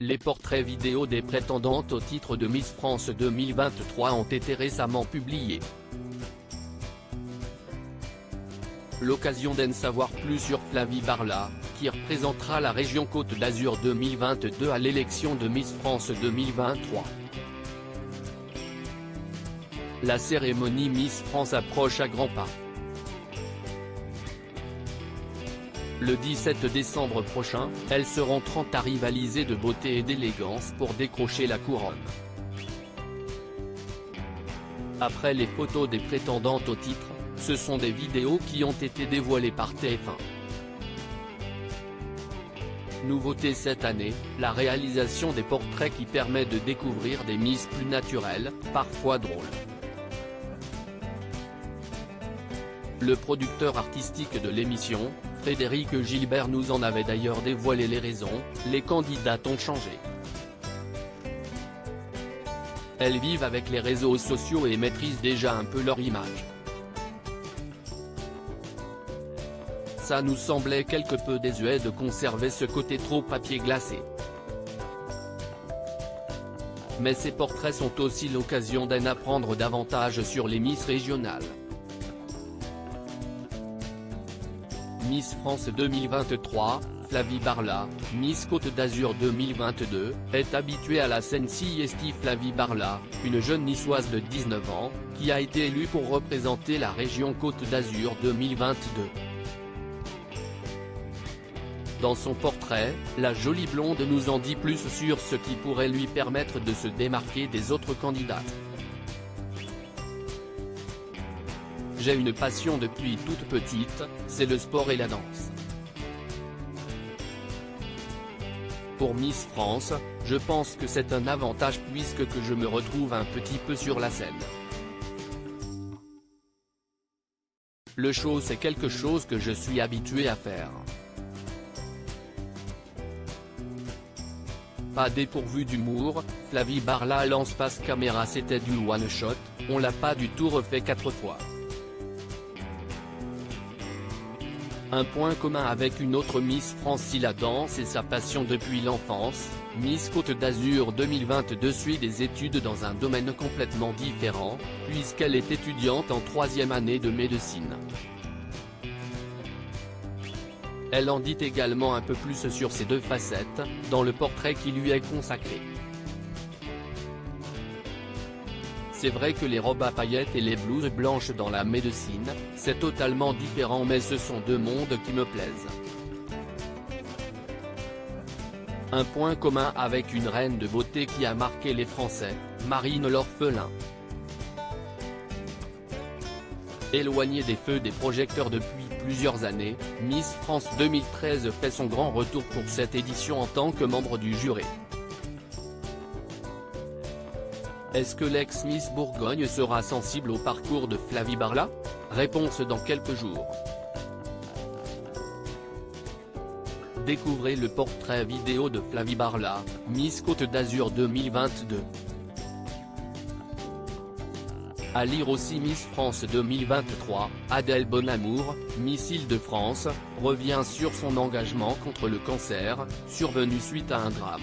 Les portraits vidéo des prétendantes au titre de Miss France 2023 ont été récemment publiés. L'occasion d'en savoir plus sur Flavie Barla, qui représentera la région Côte d'Azur 2022 à l'élection de Miss France 2023. La cérémonie Miss France approche à grands pas. Le 17 décembre prochain, elles seront 30 à rivaliser de beauté et d'élégance pour décrocher la couronne. Après les photos des prétendantes au titre, ce sont des vidéos qui ont été dévoilées par TF1. Nouveauté cette année, la réalisation des portraits qui permet de découvrir des Miss plus naturelles, parfois drôles. Le producteur artistique de l'émission, Frédéric Gilbert nous en avait d'ailleurs dévoilé les raisons. Les candidates ont changé. Elles vivent avec les réseaux sociaux et maîtrisent déjà un peu leur image. Ça nous semblait quelque peu désuet de conserver ce côté trop papier glacé. Mais ces portraits sont aussi l'occasion d'en apprendre davantage sur les Miss régionales. Miss France 2023, Flavie Barla, Miss Côte d'Azur 2022, est habituée à la scène CST. Flavie Barla, une jeune niçoise de 19 ans, qui a été élue pour représenter la région Côte d'Azur 2022. Dans son portrait, la jolie blonde nous en dit plus sur ce qui pourrait lui permettre de se démarquer des autres candidates. J'ai une passion depuis toute petite, c'est le sport et la danse. Pour Miss France, je pense que c'est un avantage puisque je me retrouve un petit peu sur la scène. Le show c'est quelque chose que je suis habitué à faire. Pas dépourvu d'humour, Flavie Barla lance face caméra, c'était du one shot, on l'a pas du tout refait 4 fois. Un point commun avec une autre Miss France, si la danse est sa passion depuis l'enfance, Miss Côte d'Azur 2022 suit des études dans un domaine complètement différent, puisqu'elle est étudiante en 3e année de médecine. Elle en dit également un peu plus sur ses deux facettes, dans le portrait qui lui est consacré. C'est vrai que les robes à paillettes et les blouses blanches dans la médecine, c'est totalement différent, mais ce sont deux mondes qui me plaisent. Un point commun avec une reine de beauté qui a marqué les Français, Marine l'Orphelin. Éloignée des feux des projecteurs depuis plusieurs années, Miss France 2013 fait son grand retour pour cette édition en tant que membre du jury. Est-ce que l'ex-Miss Bourgogne sera sensible au parcours de Flavie Barla? Réponse dans quelques jours. Découvrez le portrait vidéo de Flavie Barla, Miss Côte d'Azur 2022. À lire aussi Miss France 2023, Adèle Bonamour, Miss Île-de-France, revient sur son engagement contre le cancer, survenu suite à un drame.